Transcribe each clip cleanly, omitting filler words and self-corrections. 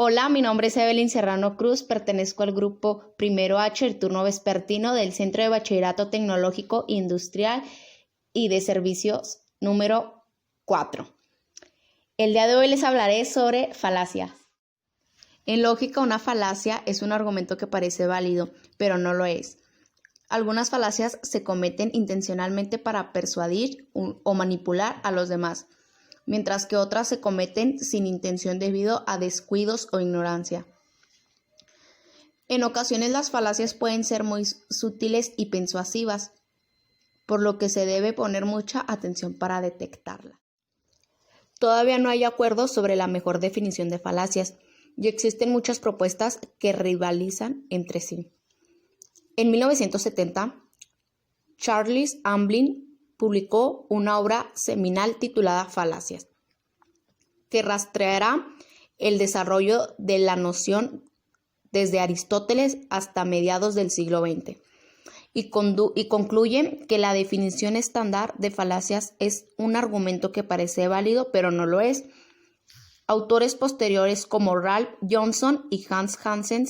Hola, mi nombre es Evelyn Serrano Cruz, pertenezco al grupo Primero H del turno vespertino del Centro de Bachillerato Tecnológico Industrial y de Servicios número 4. El día de hoy les hablaré sobre falacias. En lógica, una falacia es un argumento que parece válido, pero no lo es. Algunas falacias se cometen intencionalmente para persuadir o manipular a los demás, mientras que otras se cometen sin intención debido a descuidos o ignorancia. En ocasiones las falacias pueden ser muy sutiles y persuasivas, por lo que se debe poner mucha atención para detectarlas. Todavía no hay acuerdo sobre la mejor definición de falacias y existen muchas propuestas que rivalizan entre sí. En 1970, Charles Hamblin publicó una obra seminal titulada Falacias, que rastreará el desarrollo de la noción desde Aristóteles hasta mediados del siglo XX y concluye que la definición estándar de falacias es un argumento que parece válido pero no lo es. Autores posteriores como Ralph Johnson y Hans Hansen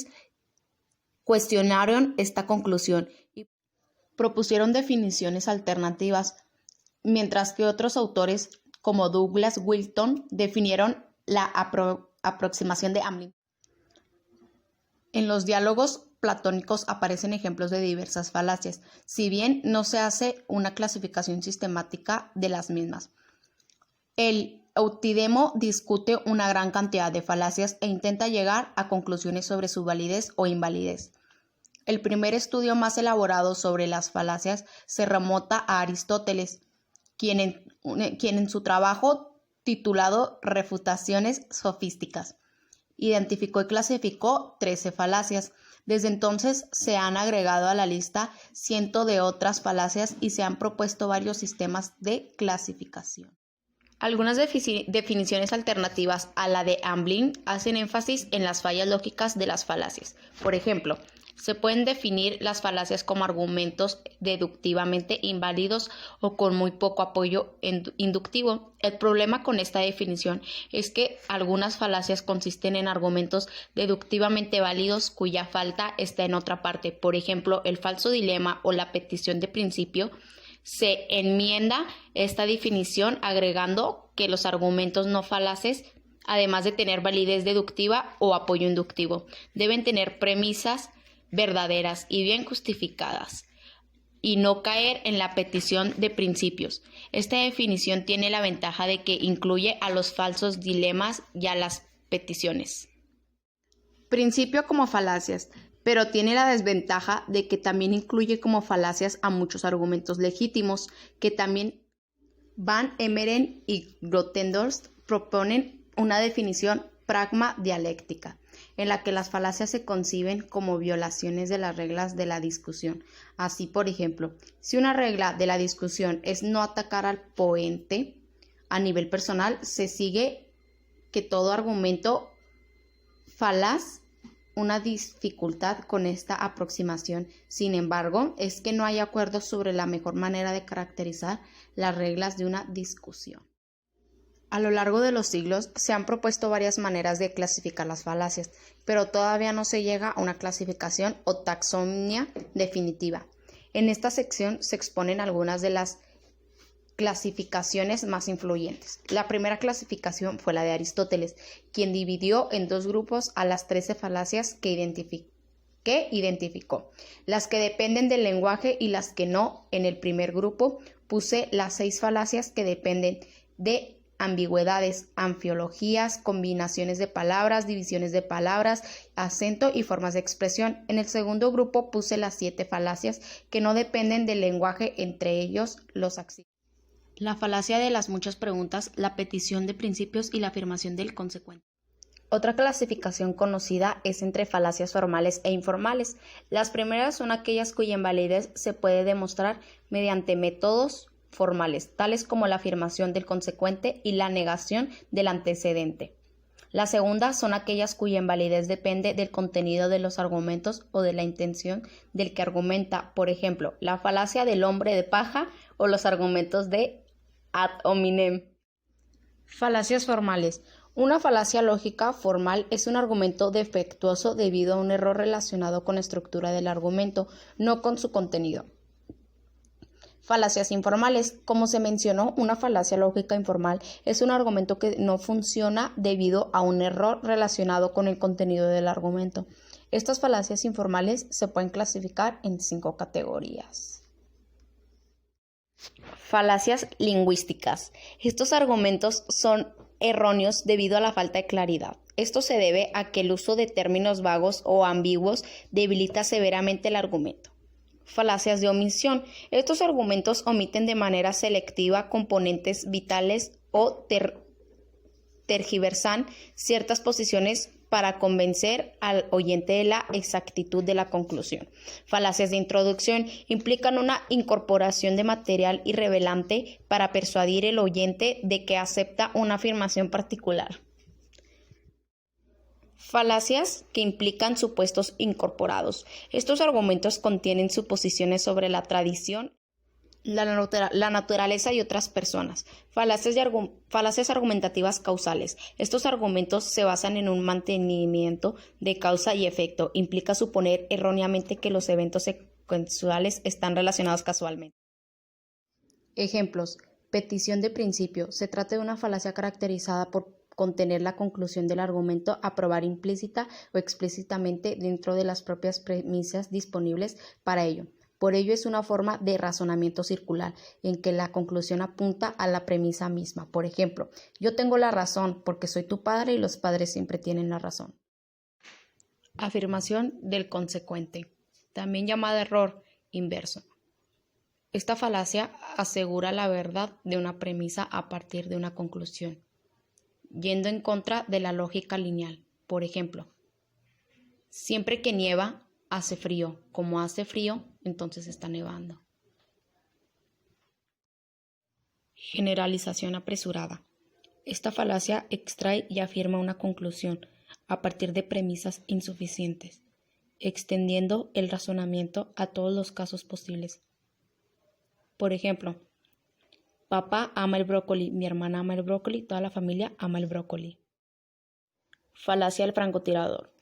cuestionaron esta conclusión y propusieron definiciones alternativas, mientras que otros autores como Douglas Wilton definieron la aproximación de Hamblin. En los diálogos platónicos aparecen ejemplos de diversas falacias, si bien no se hace una clasificación sistemática de las mismas. El Eutidemo discute una gran cantidad de falacias e intenta llegar a conclusiones sobre su validez o invalidez. El primer estudio más elaborado sobre las falacias se remonta a Aristóteles, quien en su trabajo titulado Refutaciones sofísticas identificó y clasificó 13 falacias. Desde entonces se han agregado a la lista cientos de otras falacias y se han propuesto varios sistemas de clasificación. Algunas definiciones alternativas a la de Hamblin hacen énfasis en las fallas lógicas de las falacias. Por ejemplo, se pueden definir las falacias como argumentos deductivamente inválidos o con muy poco apoyo inductivo. El problema con esta definición es que algunas falacias consisten en argumentos deductivamente válidos cuya falta está en otra parte. Por ejemplo, el falso dilema o la petición de principio. Se enmienda esta definición agregando que los argumentos no falaces, además de tener validez deductiva o apoyo inductivo, deben tener premisas verdaderas y bien justificadas y no caer en la petición de principios. Esta definición tiene la ventaja de que incluye a los falsos dilemas y a las peticiones. Principio como falacias, pero tiene la desventaja de que también incluye como falacias a muchos argumentos legítimos que también Van Emeren y Grotendorf proponen una definición pragma dialéctica, en la que las falacias se conciben como violaciones de las reglas de la discusión. Así, por ejemplo, si una regla de la discusión es no atacar al ponente a nivel personal, se sigue que todo argumento falaz una dificultad con esta aproximación. Sin embargo, es que no hay acuerdo sobre la mejor manera de caracterizar las reglas de una discusión. A lo largo de los siglos se han propuesto varias maneras de clasificar las falacias, pero todavía no se llega a una clasificación o taxonomía definitiva. En esta sección se exponen algunas de las clasificaciones más influyentes. La primera clasificación fue la de Aristóteles, quien dividió en dos grupos a las 13 falacias que identificó, las que dependen del lenguaje y las que no. En el primer grupo puse las 6 falacias que dependen de ambigüedades, anfiologías, combinaciones de palabras, divisiones de palabras, acento y formas de expresión. En el segundo grupo puse las 7 falacias que no dependen del lenguaje, entre ellos los axiomas. La falacia de las muchas preguntas, la petición de principios y la afirmación del consecuente. Otra clasificación conocida es entre falacias formales e informales. Las primeras son aquellas cuya invalidez se puede demostrar mediante métodos formales, tales como la afirmación del consecuente y la negación del antecedente. Las segundas son aquellas cuya invalidez depende del contenido de los argumentos o de la intención del que argumenta, por ejemplo, la falacia del hombre de paja o los argumentos de ad hominem. Falacias formales. Una falacia lógica formal es un argumento defectuoso debido a un error relacionado con la estructura del argumento, no con su contenido. Falacias informales. Como se mencionó, una falacia lógica informal es un argumento que no funciona debido a un error relacionado con el contenido del argumento. Estas falacias informales se pueden clasificar en 5 categorías. Falacias lingüísticas. Estos argumentos son erróneos debido a la falta de claridad. Esto se debe a que el uso de términos vagos o ambiguos debilita severamente el argumento. Falacias de omisión. Estos argumentos omiten de manera selectiva componentes vitales o tergiversan ciertas posiciones para convencer al oyente de la exactitud de la conclusión. Falacias de introducción implican una incorporación de material irrelevante para persuadir al oyente de que acepta una afirmación particular. Falacias que implican supuestos incorporados. Estos argumentos contienen suposiciones sobre la tradición, la naturaleza y otras personas. Falacias argumentativas causales. Estos argumentos se basan en un mantenimiento de causa y efecto. Implica suponer erróneamente que los eventos secuenciales están relacionados casualmente. Ejemplos. Petición de principio. Se trata de una falacia caracterizada por contener la conclusión del argumento a probar implícita o explícitamente dentro de las propias premisas disponibles para ello. Por ello es una forma de razonamiento circular, en que la conclusión apunta a la premisa misma. Por ejemplo, yo tengo la razón porque soy tu padre y los padres siempre tienen la razón. Afirmación del consecuente, también llamada error inverso. Esta falacia asegura la verdad de una premisa a partir de una conclusión, yendo en contra de la lógica lineal. Por ejemplo, siempre que nieva, hace frío. Como hace frío, entonces está nevando. Generalización apresurada. Esta falacia extrae y afirma una conclusión a partir de premisas insuficientes, extendiendo el razonamiento a todos los casos posibles. Por ejemplo, papá ama el brócoli, mi hermana ama el brócoli, toda la familia ama el brócoli. Falacia del francotirador.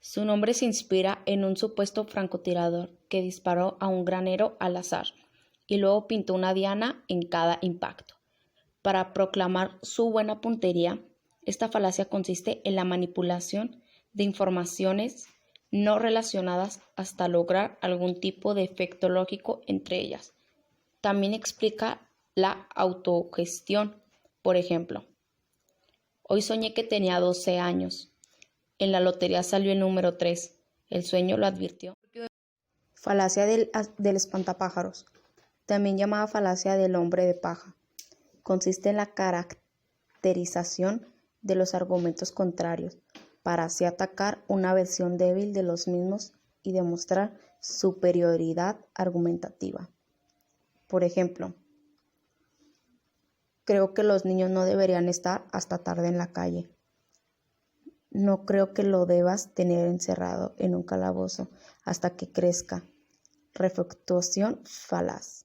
Su nombre se inspira en un supuesto francotirador que disparó a un granero al azar y luego pintó una diana en cada impacto. Para proclamar su buena puntería, esta falacia consiste en la manipulación de informaciones no relacionadas hasta lograr algún tipo de efecto lógico entre ellas. También explica la autogestión. Por ejemplo, hoy soñé que tenía 12 años. En la lotería salió el número 3. El sueño lo advirtió. Falacia del espantapájaros, también llamada falacia del hombre de paja. Consiste en la caracterización de los argumentos contrarios para así atacar una versión débil de los mismos y demostrar superioridad argumentativa. Por ejemplo, creo que los niños no deberían estar hasta tarde en la calle. No creo que lo debas tener encerrado en un calabozo hasta que crezca. Refutación falaz.